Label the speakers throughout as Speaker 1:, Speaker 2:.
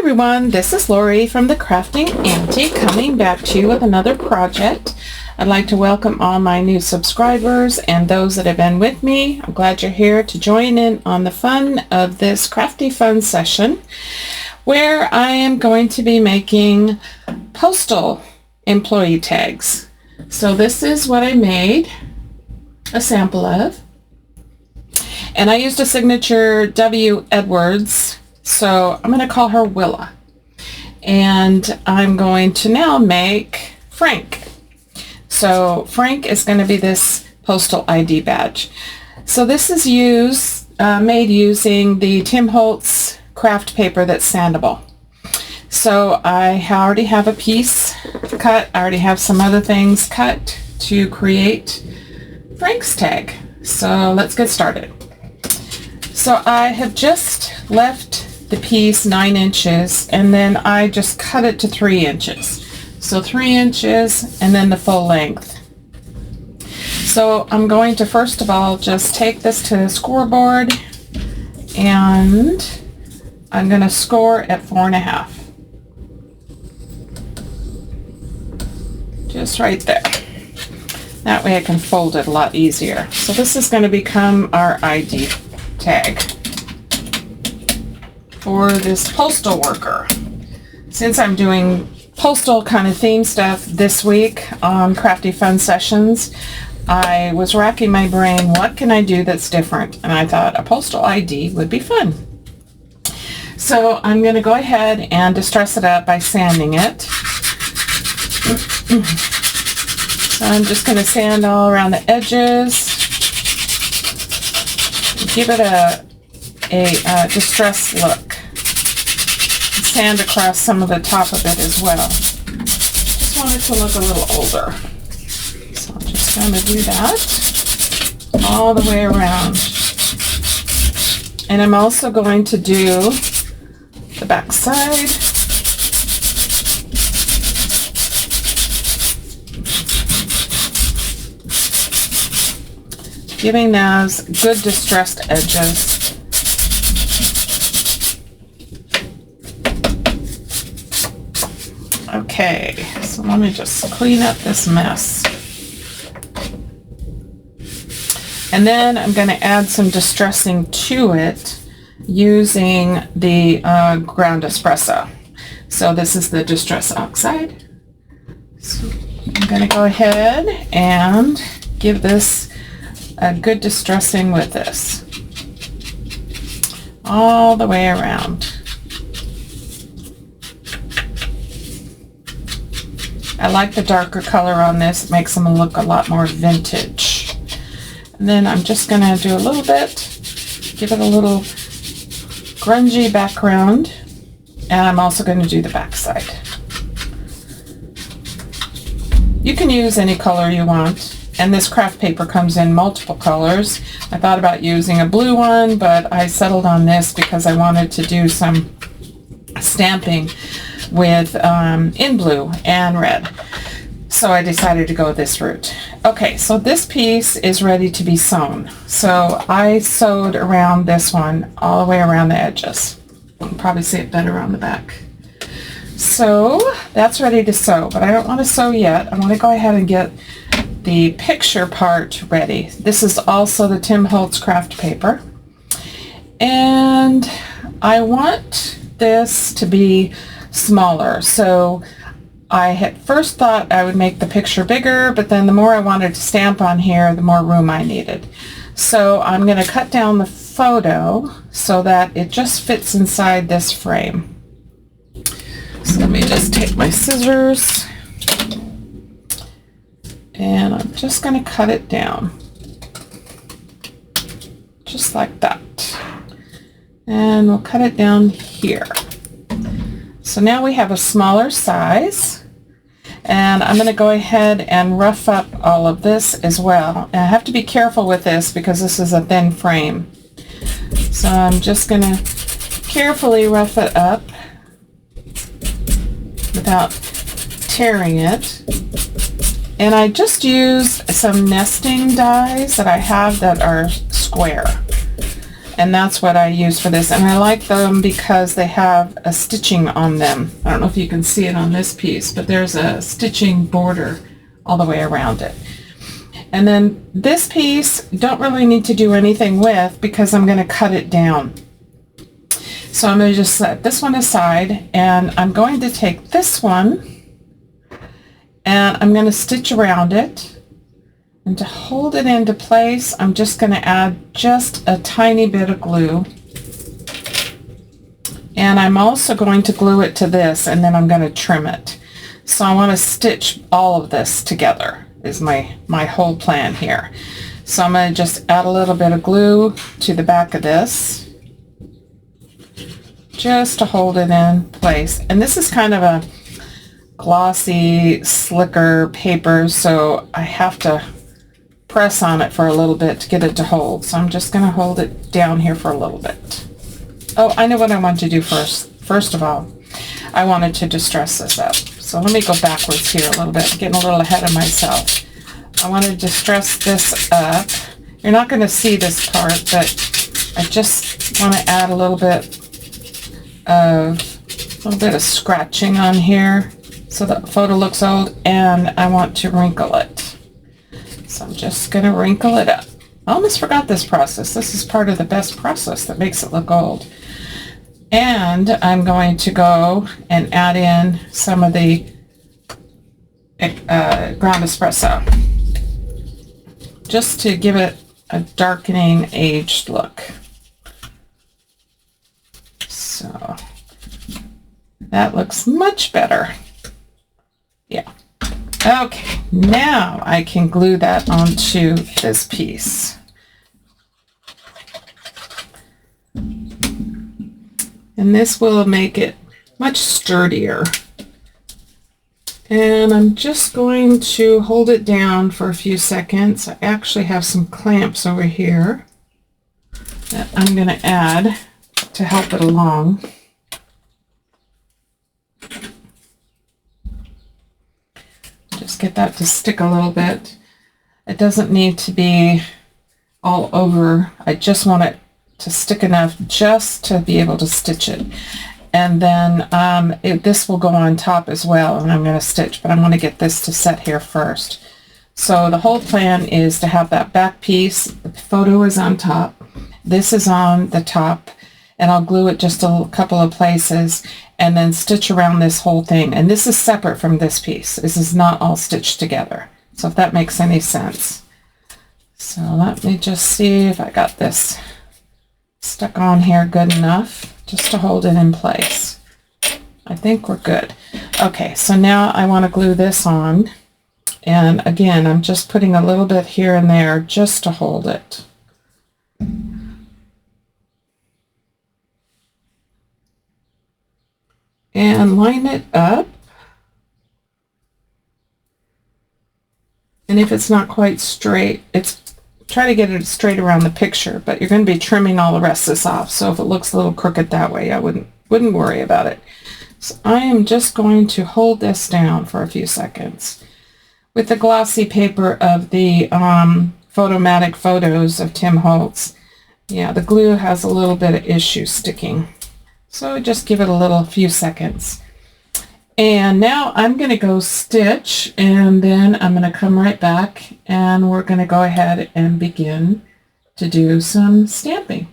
Speaker 1: everyone, this is Lori from the Crafting Auntie coming back to you with another project. I'd like to welcome all my new subscribers and those that have been with me. I'm glad you're here to join in on the fun of this Crafty Fun session where I am going to be making postal employee tags. So this is what I made a sample of. And I used a signature W. Edwards, so I'm going to call her Willa. And I'm going to now make Frank. So Frank is going to be this postal ID badge. So this is made using the Tim Holtz craft paper that's sandable. So I already have a piece cut. I already have some other things cut to create Frank's tag. So let's get started. So I have just left the piece 9 inches and then I just cut it to 3 inches. So 3 inches and then the full length. So I'm going to first of all just take this to the scoreboard and I'm going to score at 4.5. Just right there. That way I can fold it a lot easier. So this is going to become our ID tag for this postal worker. Since I'm doing postal kind of theme stuff this week on Crafty Fun Sessions, I was racking my brain, what can I do that's different? And I thought a postal ID would be fun. So I'm going to go ahead and distress it up by sanding it. So I'm just going to sand all around the edges. Give it a distressed look. Sand across some of the top of it as well. Just want it to look a little older. So I'm just going to do that all the way around. And I'm also going to do the back side. Giving those good distressed edges. Okay, so let me just clean up this mess. And then I'm going to add some distressing to it using the ground espresso. So this is the distress oxide. So I'm going to go ahead and give this a good distressing with this all the way around. I like the darker color on this. It makes them look a lot more vintage. And then I'm just going to do a little bit, give it a little grungy background, and I'm also going to do the back side. You can use any color you want. And this craft paper comes in multiple colors. I thought about using a blue one, but I settled on this because I wanted to do some stamping with in blue and red. So I decided to go this route. Okay, so this piece is ready to be sewn. So I sewed around this one all the way around the edges. You can probably see it better on the back. So that's ready to sew, but I don't want to sew yet. I want to go ahead and get the picture part ready. This is also the Tim Holtz craft paper. And I want this to be smaller. So I had first thought I would make the picture bigger, but then the more I wanted to stamp on here, the more room I needed. So I'm going to cut down the photo so that it just fits inside this frame. So let me just take my scissors. And I'm just going to cut it down, just like that. And we'll cut it down here. So now we have a smaller size. And I'm going to go ahead and rough up all of this as well. And I have to be careful with this because this is a thin frame. So I'm just going to carefully rough it up without tearing it. And I just use some nesting dies that I have that are square. And that's what I use for this. And I like them because they have a stitching on them. I don't know if you can see it on this piece, but there's a stitching border all the way around it. And then this piece, don't really need to do anything with because I'm going to cut it down. So I'm going to just set this one aside, and I'm going to take this one and I'm going to stitch around it. And to hold it into place, I'm just going to add just a tiny bit of glue. And I'm also going to glue it to this, and then I'm going to trim it. So I want to stitch all of this together is my whole plan here. So I'm going to just add a little bit of glue to the back of this, just to hold it in place. And this is kind of a glossy, slicker paper, so I have to press on it for a little bit to get it to hold. So I'm just going to hold it down here for a little bit. Oh, I know what I want to do first. First of all, I wanted to distress this up. So let me go backwards here a little bit, getting a little ahead of myself. I want to distress this up. You're not going to see this part, but I just want to add a little bit of scratching on here so the photo looks old, and I want to wrinkle it. So I'm just going to wrinkle it up. I almost forgot this process. This is part of the best process that makes it look old. And I'm going to go and add in some of the ground espresso, just to give it a darkening, aged look. So that looks much better. Yeah. Okay, now I can glue that onto this piece. And this will make it much sturdier. And I'm just going to hold it down for a few seconds. I actually have some clamps over here that I'm going to add to help it along. Just get that to stick a little bit. It doesn't need to be all over. I just want it to stick enough just to be able to stitch it. And then this will go on top as well, and I'm going to stitch, but I want to get this to set here first. So the whole plan is to have that back piece, the photo is on top, this is on the top, and I'll glue it just a couple of places and then stitch around this whole thing. And this is separate from this piece. This is not all stitched together. So if that makes any sense. So let me just see if I got this stuck on here good enough just to hold it in place. I think we're good. Okay, so now I want to glue this on. And again, I'm just putting a little bit here and there just to hold it. And line it up. And if it's not quite straight, try to get it straight around the picture, but you're going to be trimming all the rest of this off. So if it looks a little crooked that way, I wouldn't worry about it. So I am just going to hold this down for a few seconds with the glossy paper of the Photomatic Photos of Tim Holtz. Yeah, the glue has a little bit of issue sticking. So just give it a few seconds. And now I'm going to go stitch, and then I'm going to come right back, and we're going to go ahead and begin to do some stamping.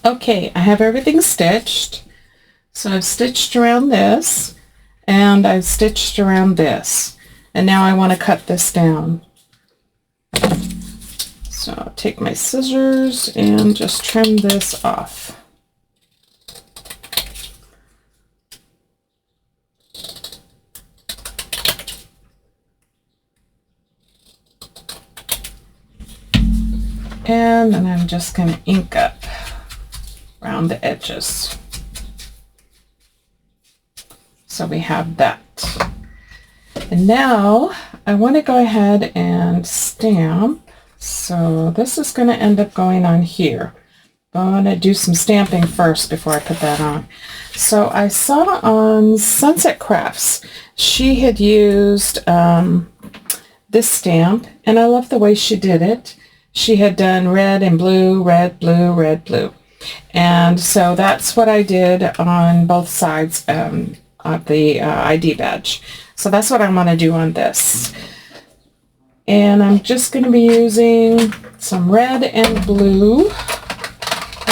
Speaker 1: Okay, I have everything stitched. So I've stitched around this, and I've stitched around this. And now I want to cut this down. So I'll take my scissors and just trim this off. And then I'm just going to ink up around the edges. So we have that. And now I want to go ahead and stamp. So this is going to end up going on here. But I want to do some stamping first before I put that on. So I saw on Sunset Crafts, she had used this stamp, and I love the way she did it. she had done red and blue, red, blue, red, blue. And so that's what I did on both sides of the ID badge. So that's what I want to do on this. And I'm just going to be using some red and blue.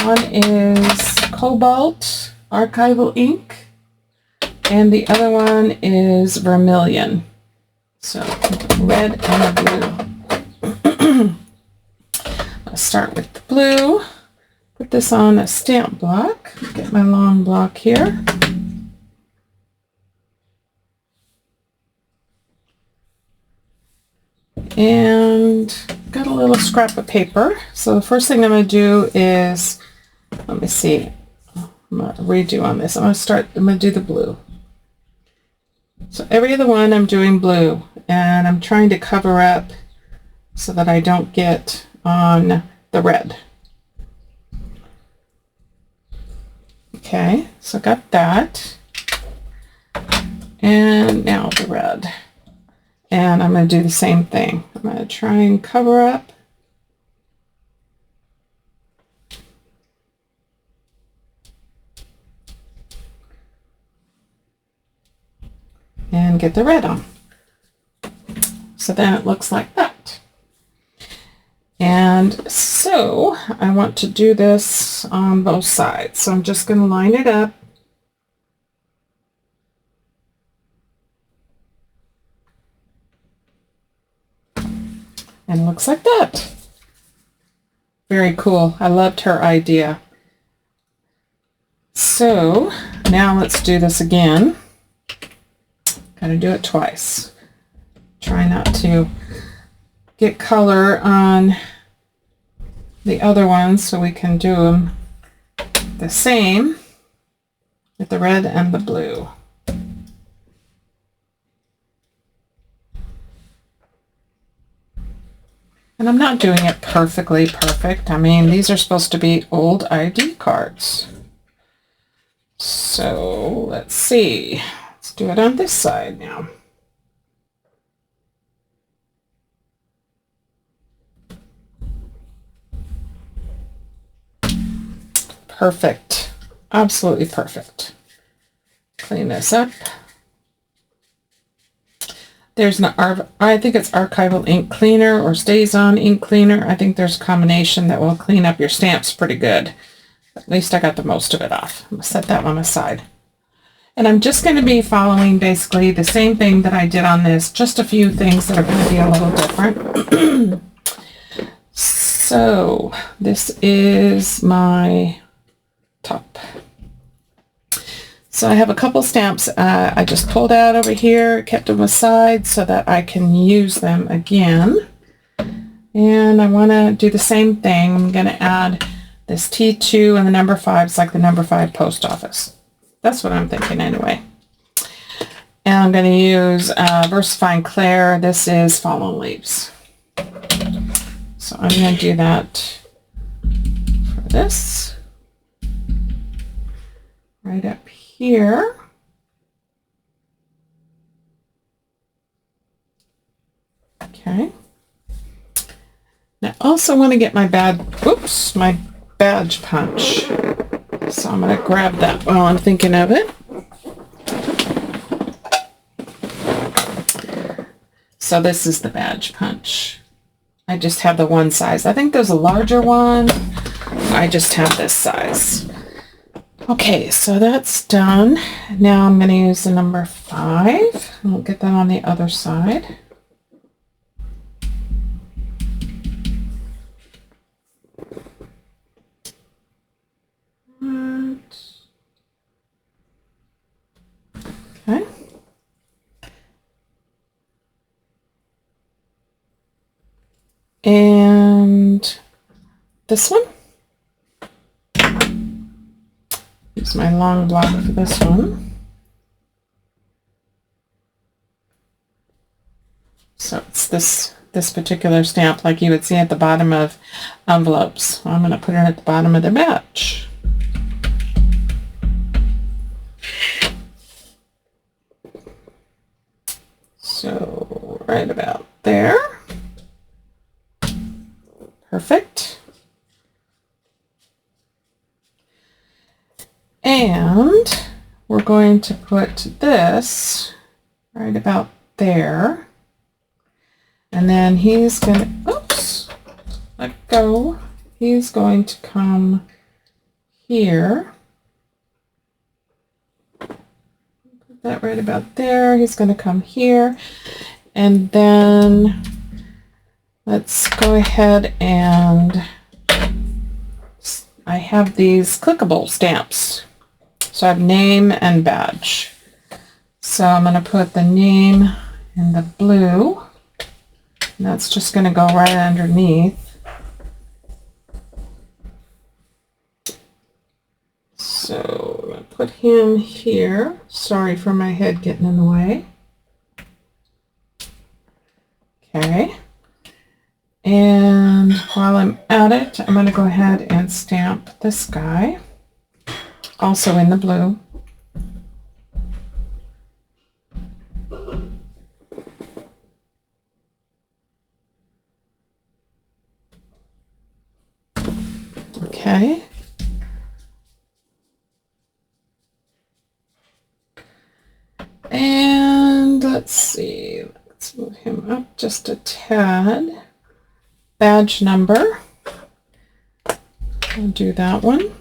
Speaker 1: One is Cobalt Archival ink, and the other one is Vermilion. So red and blue. Let's start with the blue. Put this on a stamp block. Get my long block here. And got a little scrap of paper. So the first thing I'm going to do is, let me see, I'm going to redo on this. I'm going to do the blue. So every other one I'm doing blue, and I'm trying to cover up so that I don't get on the red. Okay, so got that. And now the red. And I'm going to do the same thing. I'm going to try and cover up. And get the red on. So then it looks like that. And so I want to do this on both sides. So I'm just going to line it up. And it looks like that. Very cool. I loved her idea. So now let's do this again. Got to do it twice. Try not to get color on the other ones so we can do them the same with the red and the blue. And I'm not doing it perfectly perfect. I mean, these are supposed to be old ID cards. So let's see. Let's do it on this side now. Perfect. Absolutely perfect. Clean this up. There's an I think it's archival ink cleaner or stays on ink cleaner. I think there's a combination that will clean up your stamps pretty good. At least I got the most of it off. I'm going to set that one aside. And I'm just going to be following basically the same thing that I did on this, just a few things that are going to be a little different. So this is my top. So I have a couple stamps I just pulled out over here, kept them aside so that I can use them again. And I want to do the same thing. I'm going to add this T2 and the number 5 is like the number 5 post office. That's what I'm thinking anyway. And I'm going to use VersaFine Claire. This is Fallen Leaves. So I'm going to do that for this. Right up here. Okay. Now I also want to get my my badge punch. So I'm going to grab that while I'm thinking of it. So this is the badge punch. I just have the one size. I think there's a larger one. I just have this size. Okay, so that's done. Now I'm going to use the number 5. And we'll get that on the other side. Okay. And this one. Use my long block for this one. So it's this particular stamp like you would see at the bottom of envelopes. I'm going to put it at the bottom of the batch. So right about there. And we're going to put this right about there. And then he's going to, oops, let go. He's going to come here. Put that right about there. He's going to come here. And then let's go ahead and I have these clickable stamps. So I have name and badge. So I'm going to put the name in the blue. And that's just going to go right underneath. So I'm going to put him here. Sorry for my head getting in the way. Okay. And while I'm at it, I'm going to go ahead and stamp this guy, also in the blue. Okay. And let's see, let's move him up just a tad. Badge number, I'll do that one.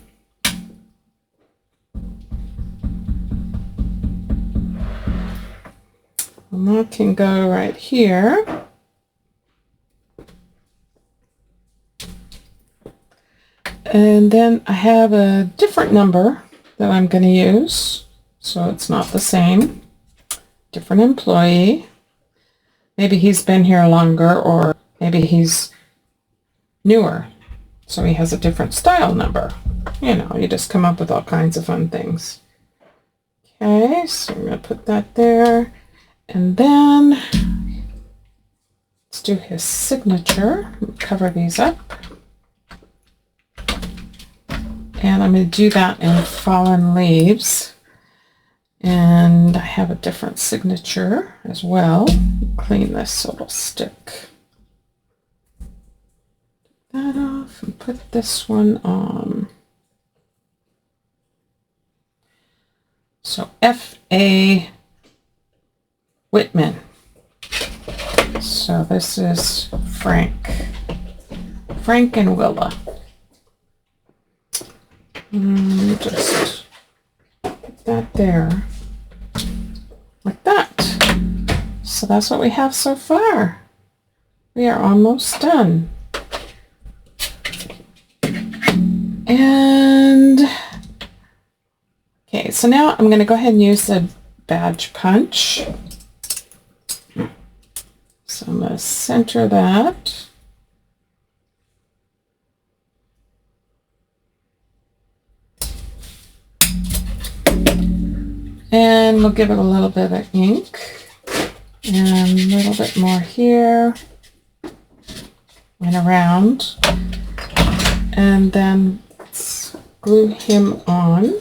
Speaker 1: And that can go right here. And then I have a different number that I'm going to use, so it's not the same. Different employee. Maybe he's been here longer, or maybe he's newer, so he has a different style number. You know, you just come up with all kinds of fun things. Okay, so I'm going to put that there. And then let's do his signature. Cover these up. And I'm going to do that in Fallen Leaves. And I have a different signature as well. Clean this so it'll stick. That off and put this one on. So F.A. Whitman. So this is Frank. Frank and Willa. Just put that there. Like that. So that's what we have so far. We are almost done. And okay, so now I'm going to go ahead and use the badge punch. So I'm going to center that. And we'll give it a little bit of ink and a little bit more here and around. And then let's glue him on.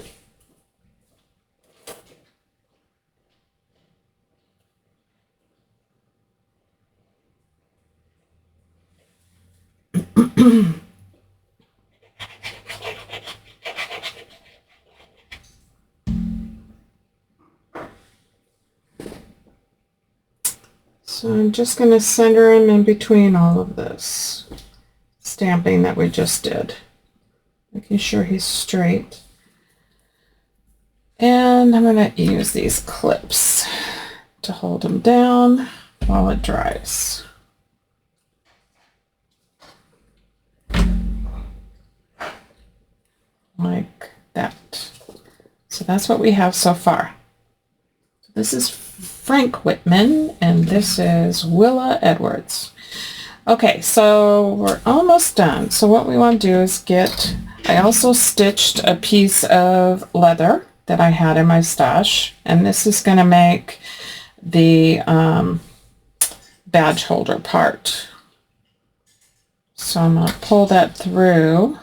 Speaker 1: So I'm just going to center him in between all of this stamping that we just did, making sure he's straight. And I'm going to use these clips to hold him down while it dries. Like that. So that's what we have so far. This is Frank Whitman, and this is Willa Edwards. Okay, so we're almost done. So what we want to do is get, I also stitched a piece of leather that I had in my stash, and this is going to make the badge holder part. So I'm going to pull that through,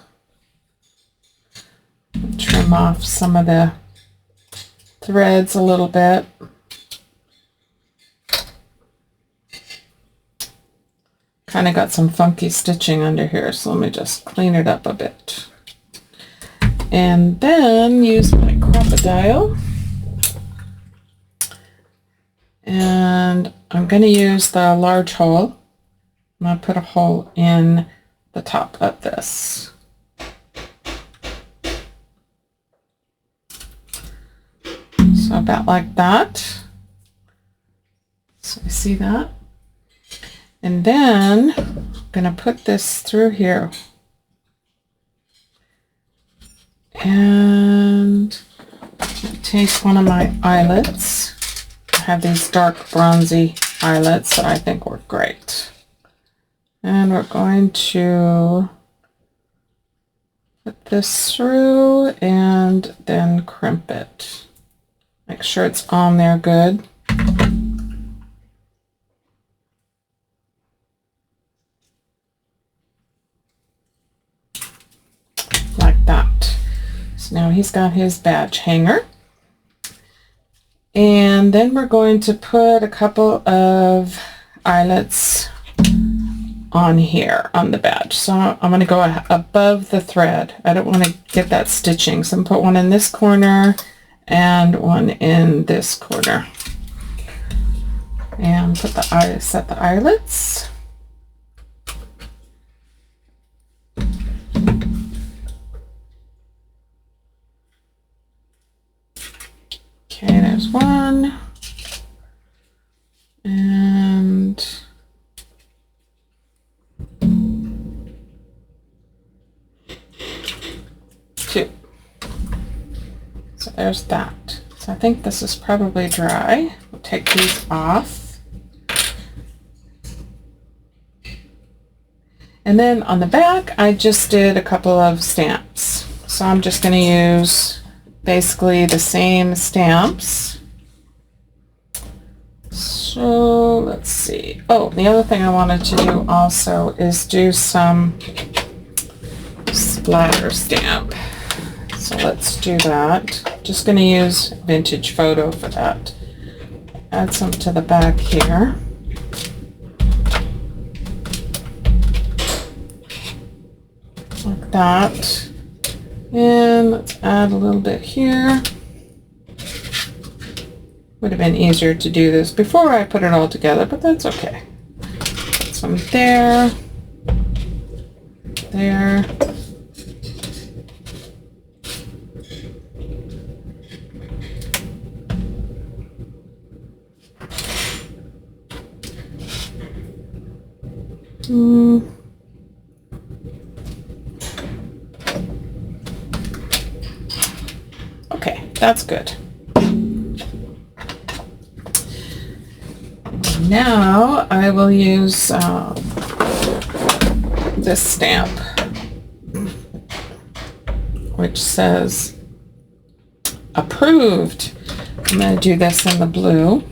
Speaker 1: trim off some of the threads a little bit. Kind of got some funky stitching under here, so let me just clean it up a bit. And then use my crocodile. And I'm going to use the large hole. I'm going to put a hole in the top of this. So about like that. So you see that? And then I'm going to put this through here. And take one of my eyelets. I have these dark bronzy eyelets that I think work great. And we're going to put this through and then crimp it. Make sure it's on there good. Like that. So now he's got his badge hanger. And then we're going to put a couple of eyelets on here on the badge. So I'm going to go above the thread. I don't want to get that stitching. So I'm going to put one in this corner and one in this corner. And put the set the eyelets. Okay, there's one. And two. So there's that. So I think this is probably dry. We'll take these off. And then on the back, I just did a couple of stamps. So I'm just going to use basically the same stamps. So let's see. Oh, the other thing I wanted to do also is do some splatter stamp. So let's do that. Just going to use Vintage Photo for that. Add some to the back here. Like that. And let's add a little bit here. Would have been easier to do this before I put it all together, but that's okay. Put some there. There. Okay, that's good. Now I will use this stamp, which says approved. I'm going to do this in the blue.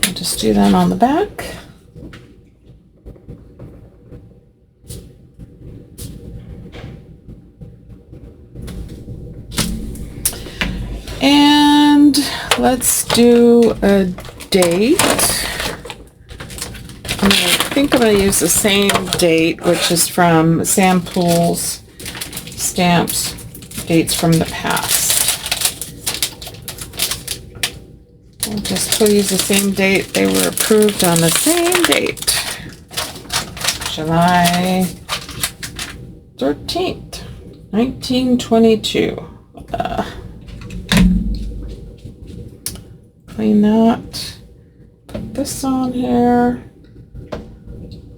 Speaker 1: I'll just do that on the back. And let's do a date. I think I'm going to use the same date, which is from Sam Poole's Stamps, Dates from the Past. We'll just use the same date. They were approved on the same date. July 13th, 1922. Clean that, put this on here,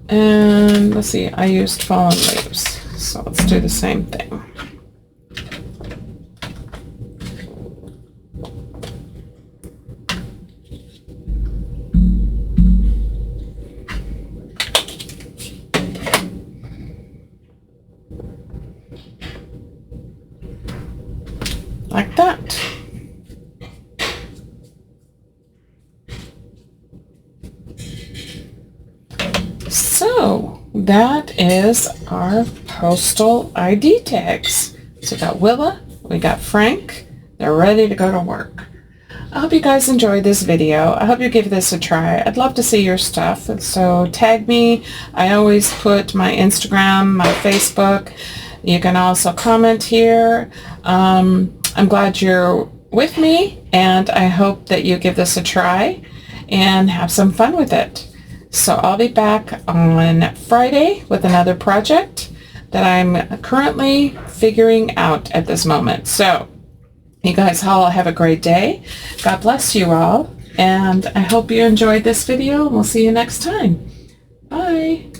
Speaker 1: and let's see, I used fallen leaves, so let's do the same thing. Like that. So that is our postal ID tags. So we got Willa, we got Frank, they're ready to go to work. I hope you guys enjoyed this video. I hope you give this a try. I'd love to see your stuff, so tag me. I always put my Instagram, my Facebook. You can also comment here. I'm glad you're with me, and I hope that you give this a try and have some fun with it. So I'll be back on Friday with another project that I'm currently figuring out at this moment. So you guys all have a great day. God bless you all, and I hope you enjoyed this video, and we'll see you next time. Bye.